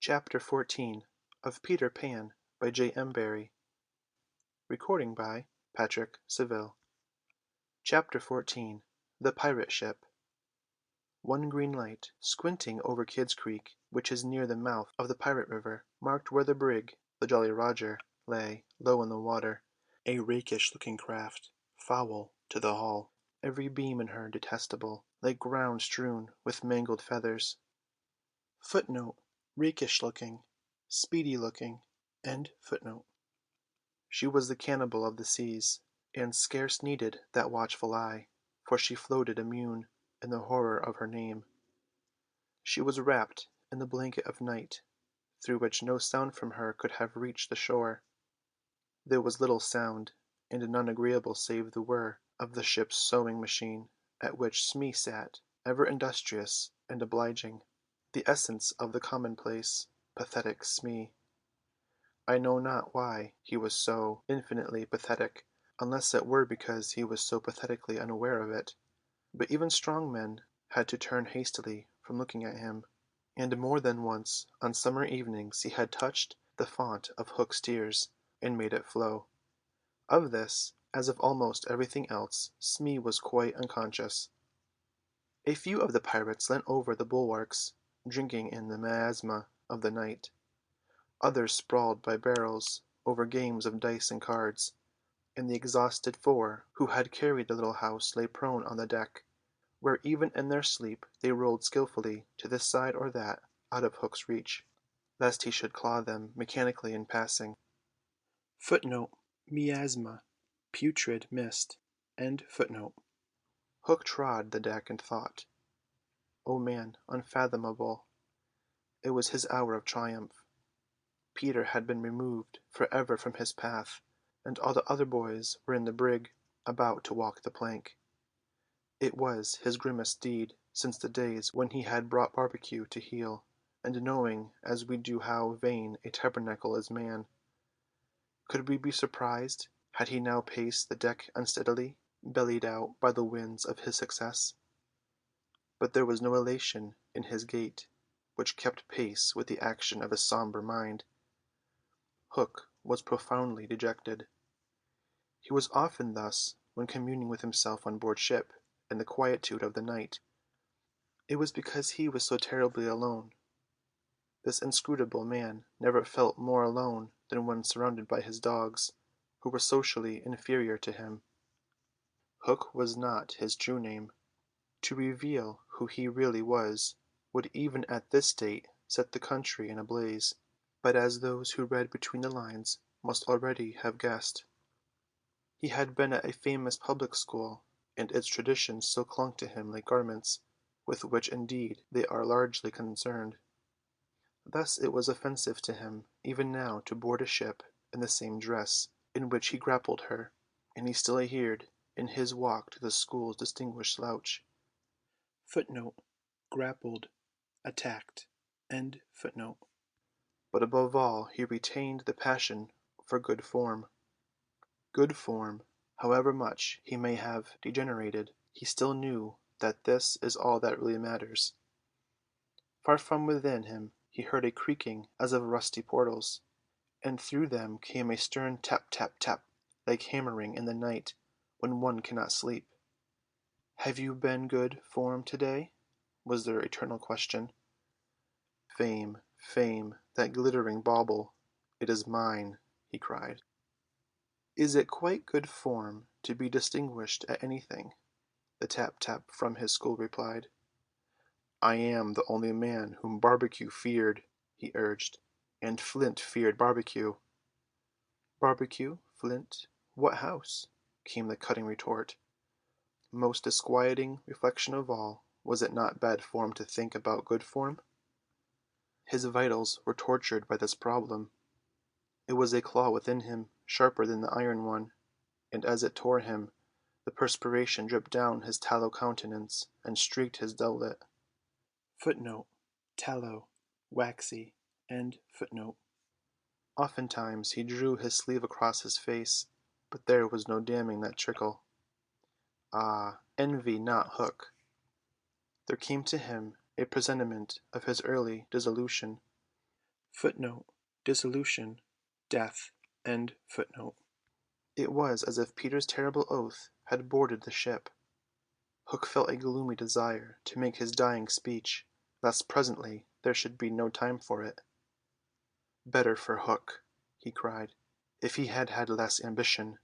Chapter 14 of Peter Pan by J.M. Barrie. Recording by pjcsaville. Chapter 14 The Pirate Ship. One green light, squinting over Kidd's Creek, which is near the mouth of the Pirate River, marked where the brig, the Jolly Roger, lay, low in the water, a rakish-looking craft, foul to the hull, every beam in her detestable, like ground strewn with mangled feathers. Footnote: rakish-looking, speedy-looking. End footnote. She was the cannibal of the seas, and scarce needed that watchful eye, for she floated immune in the horror of her name. She was wrapped in the blanket of night, through which no sound from her could have reached the shore. There was little sound, and none agreeable save the whir of the ship's sewing-machine, at which Smee sat, ever industrious and obliging, the essence of the commonplace, pathetic Smee. I know not why he was so infinitely pathetic, unless it were because he was so pathetically unaware of it, but even strong men had to turn hastily from looking at him, and more than once on summer evenings he had touched the fount of Hook's tears, and made it flow. Of this, as of almost everything else, Smee was quite unconscious. A few of the pirates leant over the bulwarks, drinking in the miasma of the night. Others sprawled by barrels over games of dice and cards, and the exhausted four who had carried the little house lay prone on the deck, where even in their sleep they rolled skilfully to this side or that out of Hook's reach, lest he should claw them mechanically in passing. Footnote: miasma, putrid mist. End footnote. Hook trod the deck and thought. O man unfathomable! It was his hour of triumph. Peter had been removed for ever from his path, and all the other boys were in the brig, about to walk the plank. It was his grimmest deed since the days when he had brought Barbecue to heel, and knowing as we do how vain a tabernacle is man. Could we be surprised had he now paced the deck unsteadily, bellied out by the winds of his success? But there was no elation in his gait, which kept pace with the action of his sombre mind. Hook was profoundly dejected. He was often thus when communing with himself on board ship in the quietude of the night. It was because he was so terribly alone. This inscrutable man never felt more alone than when surrounded by his dogs, who were socially inferior to him. Hook was not his true name. To reveal who he really was would even at this date set the country in a blaze, but as those who read between the lines must already have guessed, he had been at a famous public school, and its traditions still clung to him like garments, with which indeed they are largely concerned. Thus it was offensive to him even now to board a ship in the same dress in which he grappled her, and he still adhered in his walk to the school's distinguished slouch. Footnote: grappled, attacked. End footnote. But above all he retained the passion for good form. Good form, however much he may have degenerated, he still knew that this is all that really matters. Far from within him he heard a creaking as of rusty portals, and through them came a stern tap, tap, tap, like hammering in the night when one cannot sleep. "Have you been good form to-day?" was their eternal question. "Fame, fame, that glittering bauble, it is mine," he cried. "Is it quite good form to be distinguished at anything?" the tap-tap from his school replied. "I am the only man whom Barbecue feared," he urged, "and Flint feared Barbecue." "Barbecue, Flint, what house?" came the cutting retort. Most disquieting reflection of all, was it not bad form to think about good form? His vitals were tortured by this problem. It was a claw within him sharper than the iron one, and as it tore him, the perspiration dripped down his tallow countenance and streaked his doublet. Footnote: tallow, waxy. End footnote. Oftentimes he drew his sleeve across his face, but there was no damming that trickle. Ah, envy not Hook. There came to him a presentiment of his early dissolution. Footnote. Dissolution. Death. End footnote. It was as if Peter's terrible oath had boarded the ship. Hook felt a gloomy desire to make his dying speech, lest presently there should be no time for it. Better for Hook, he cried, if he had had less ambition.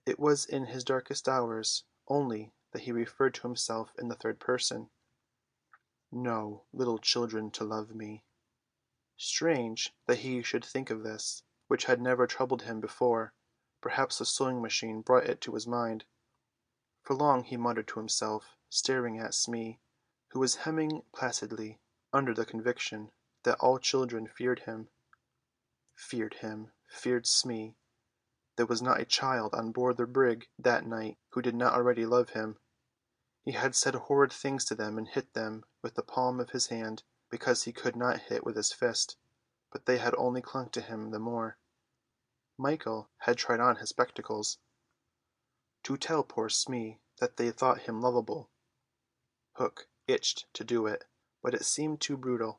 It was in his darkest hours only that he referred to himself in the third person. No little children to love me. Strange that he should think of this, which had never troubled him before. Perhaps the sewing-machine brought it to his mind. For long he muttered to himself, staring at Smee, who was hemming placidly, under the conviction that all children feared him. Feared Smee. There was not a child on board the brig that night who did not already love him. He had said horrid things to them and hit them with the palm of his hand, because he could not hit with his fist, but they had only clung to him the more. Michael had tried on his spectacles, to tell poor Smee that they thought him lovable. Hook itched to do it, but it seemed too brutal.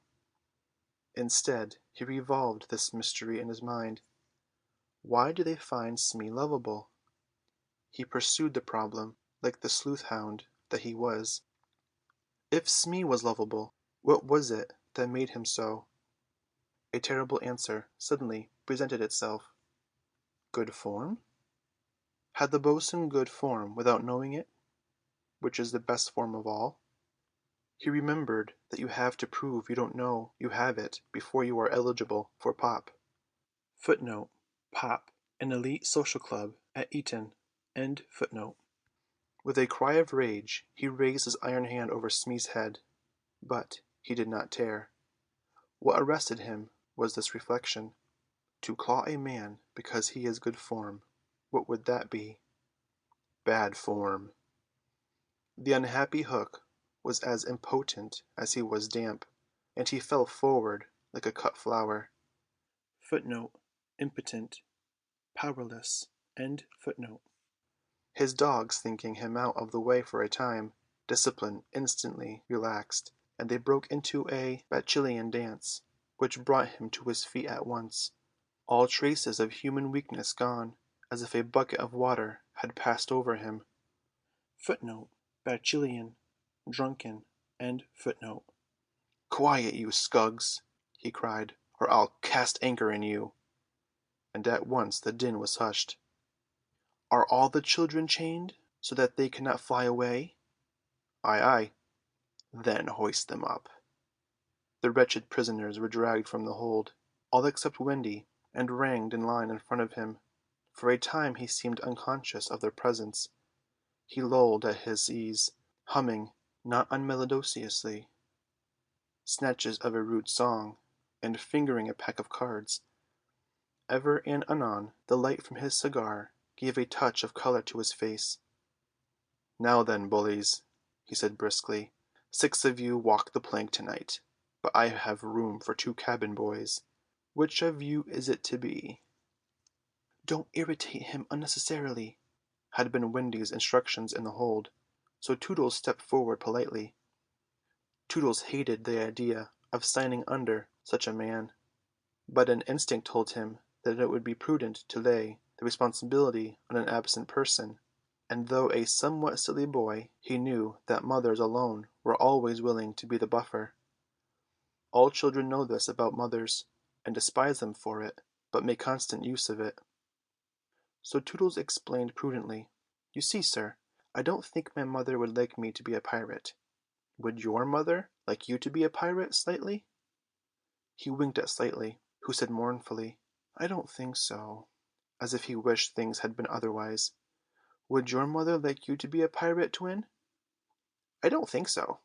Instead, he revolved this mystery in his mind. Why do they find Smee lovable? He pursued the problem like the sleuth-hound that he was. If Smee was lovable, what was it that made him so? A terrible answer suddenly presented itself. Good form? Had the bo'sun good form without knowing it, which is the best form of all? He remembered that you have to prove you don't know you have it before you are eligible for pop. Footnote. Pop, an elite social club at Eton. End footnote. With a cry of rage he raised his iron hand over Smee's head, but he did not tear. What arrested him was this reflection. To claw a man because he is good form, what would that be? Bad form. The unhappy Hook was as impotent as he was damp, and he fell forward like a cut flower. Footnote. Impotent. Powerless. End footnote. His dogs thinking him out of the way for a time, discipline instantly relaxed, and they broke into a bacchanalian dance, which brought him to his feet at once, all traces of human weakness gone, as if a bucket of water had passed over him. Footnote. Bacchanalian. Drunken. End footnote. Quiet, you scugs, he cried, or I'll cast anchor in you. And at once the din was hushed. Are all the children chained, so that they cannot fly away? Aye, aye. Then hoist them up. The wretched prisoners were dragged from the hold, all except Wendy, and ranged in line in front of him. For a time he seemed unconscious of their presence. He lolled at his ease, humming, not unmelodiously, snatches of a rude song, and fingering a pack of cards. Ever and anon the light from his cigar gave a touch of colour to his face. Now then, bullies, he said briskly, 6 of you walk the plank to-night, but I have room for 2 cabin boys. Which of you is it to be? Don't irritate him unnecessarily, had been Wendy's instructions in the hold, so Tootles stepped forward politely. Tootles hated the idea of signing under such a man, but an instinct told him that it would be prudent to lay the responsibility on an absent person, and though a somewhat silly boy, he knew that mothers alone were always willing to be the buffer. All children know this about mothers, and despise them for it, but make constant use of it. So Tootles explained prudently, You see, sir, I don't think my mother would like me to be a pirate. Would your mother like you to be a pirate, Slightly? He winked at Slightly, who said mournfully, I don't think so, as if he wished things had been otherwise. Would your mother like you to be a pirate, Twin? I don't think so,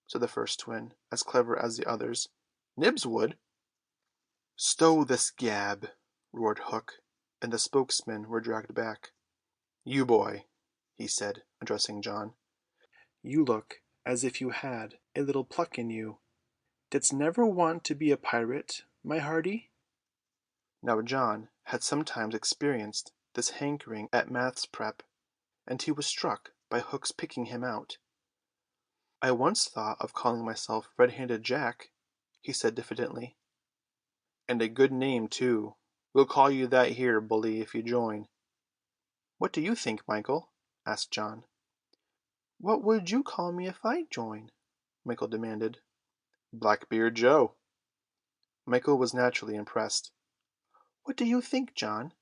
said the first twin, as clever as the others. Nibs would. Stow this gab, roared Hook, and the spokesmen were dragged back. You boy, he said, addressing John, you look as if you had a little pluck in you. Didst never want to be a pirate, my hearty? Now John had sometimes experienced this hankering at maths prep, and he was struck by Hook's picking him out. I once thought of calling myself Red-handed Jack, he said diffidently. And a good name, too. We'll call you that here, bully, if you join." "What do you think, Michael?" asked John. "What would you call me if I join?" Michael demanded. "Blackbeard Joe." Michael was naturally impressed. "What do you think, John?"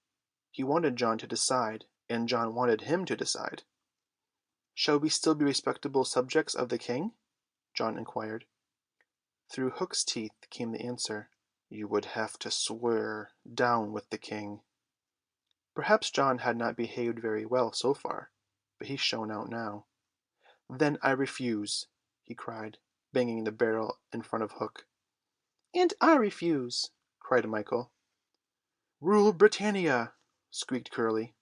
He wanted John to decide, and John wanted him to decide. "Shall we still be respectable subjects of the king?" John inquired. Through Hook's teeth came the answer, "You would have to swear down with the king." Perhaps John had not behaved very well so far, but he shone out now. "Then I refuse," he cried, banging the barrel in front of Hook. "And I refuse," cried Michael. "Rule Britannia!" squeaked Curly.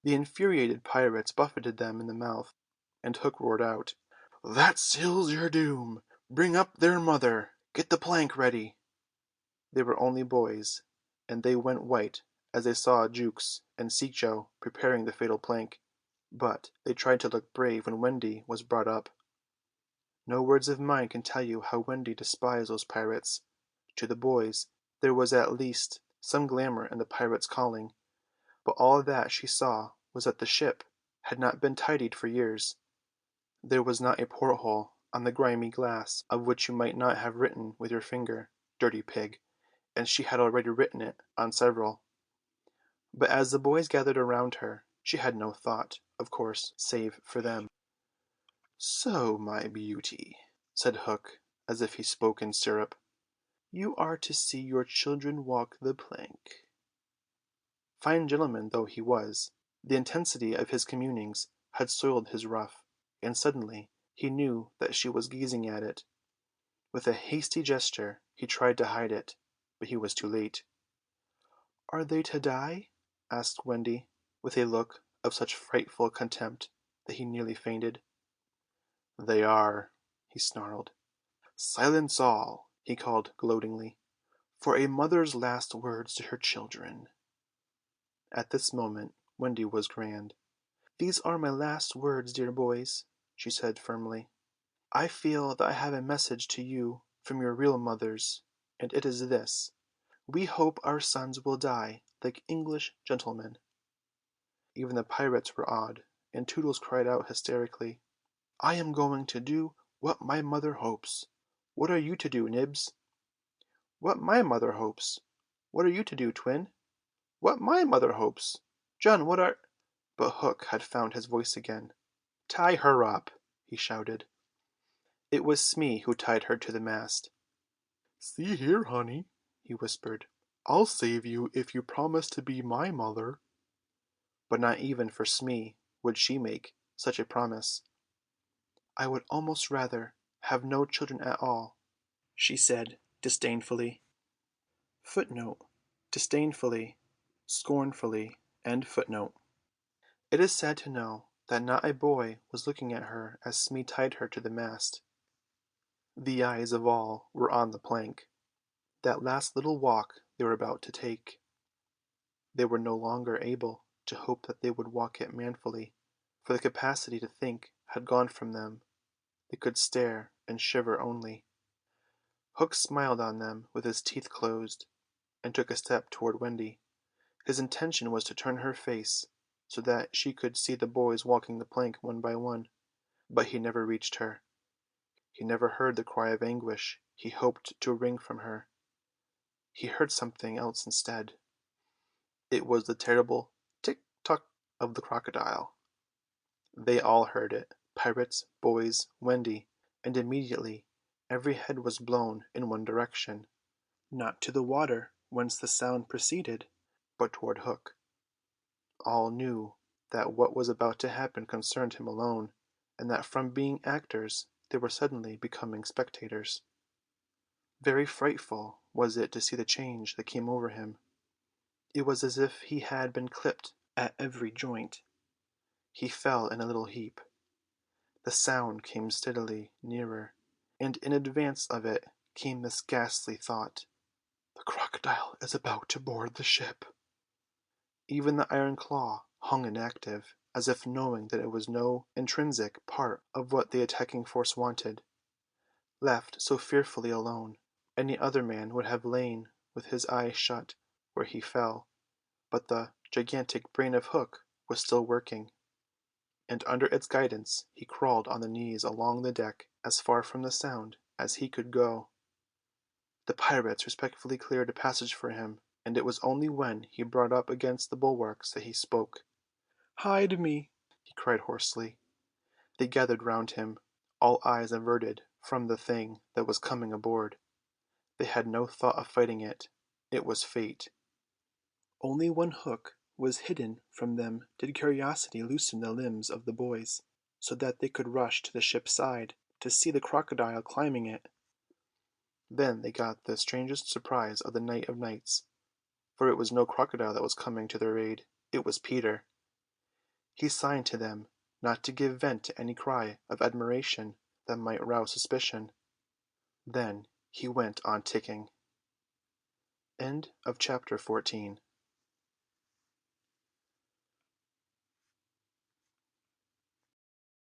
The infuriated pirates buffeted them in the mouth, and Hook roared out, "That seals your doom! Bring up their mother! Get the plank ready!" They were only boys, and they went white as they saw Jukes and Cecco preparing the fatal plank, but they tried to look brave when Wendy was brought up. No words of mine can tell you how Wendy despised those pirates. To the boys there was at least some glamour in the pirates' calling, but all that she saw was that the ship had not been tidied for years. There was not a porthole on the grimy glass of which you might not have written with your finger, "Dirty pig," and she had already written it on several. But as the boys gathered around her, she had no thought, of course, save for them. "So, my beauty," said Hook, as if he spoke in syrup, "you are to see your children walk the plank." Fine gentleman though he was, the intensity of his communings had soiled his ruff, and suddenly he knew that she was gazing at it. With a hasty gesture he tried to hide it, but he was too late. "Are they to die?" asked Wendy, with a look of such frightful contempt that he nearly fainted. "They are," he snarled. "Silence all," he called gloatingly, "for a mother's last words to her children." At this moment Wendy was grand. "These are my last words, dear boys," she said firmly. "I feel that I have a message to you from your real mothers, and it is this: we hope our sons will die like English gentlemen." Even the pirates were awed, and Tootles cried out hysterically, "I am going to do what my mother hopes. What are you to do, Nibs?" "What my mother hopes. What are you to do, Twin?" "What my mother hopes. John, what are—" But Hook had found his voice again. "Tie her up," he shouted. It was Smee who tied her to the mast. "See here, honey," he whispered, "I'll save you if you promise to be my mother." But not even for Smee would she make such a promise. "I would almost rather have no children at all," she said disdainfully. Footnote: disdainfully, scornfully, end footnote. It is sad to know that not a boy was looking at her as Smee tied her to the mast. The eyes of all were on the plank, that last little walk they were about to take. They were no longer able to hope that they would walk it manfully, for the capacity to think had gone from them. They could stare and shiver only. Hook smiled on them with his teeth closed, and took a step toward Wendy. His intention was to turn her face so that she could see the boys walking the plank one by one, but he never reached her. He never heard the cry of anguish he hoped to wring from her. He heard something else instead. It was the terrible tick-tock of the crocodile. They all heard it, pirates, boys, Wendy, and immediately every head was blown in one direction, not to the water whence the sound proceeded, but toward Hook. All knew that what was about to happen concerned him alone, and that from being actors they were suddenly becoming spectators. Very frightful was it to see the change that came over him. It was as if he had been clipped at every joint. He fell in a little heap. The sound came steadily nearer, and in advance of it came this ghastly thought, "The crocodile is about to board the ship." Even the iron claw hung inactive, as if knowing that it was no intrinsic part of what the attacking force wanted. Left so fearfully alone, any other man would have lain with his eyes shut where he fell, but the gigantic brain of Hook was still working, and under its guidance he crawled on the knees along the deck as far from the sound as he could go. The pirates respectfully cleared a passage for him, and it was only when he brought up against the bulwarks that he spoke. "Hide me!" he cried hoarsely. They gathered round him, all eyes averted from the thing that was coming aboard. They had no thought of fighting it. It was fate. Only when Hook was hidden from them did curiosity loosen the limbs of the boys, so that they could rush to the ship's side to see the crocodile climbing it. Then they got the strangest surprise of the night of nights, for it was no crocodile that was coming to their aid. It was Peter. He signed to them not to give vent to any cry of admiration that might rouse suspicion. Then he went on ticking. End of chapter 14.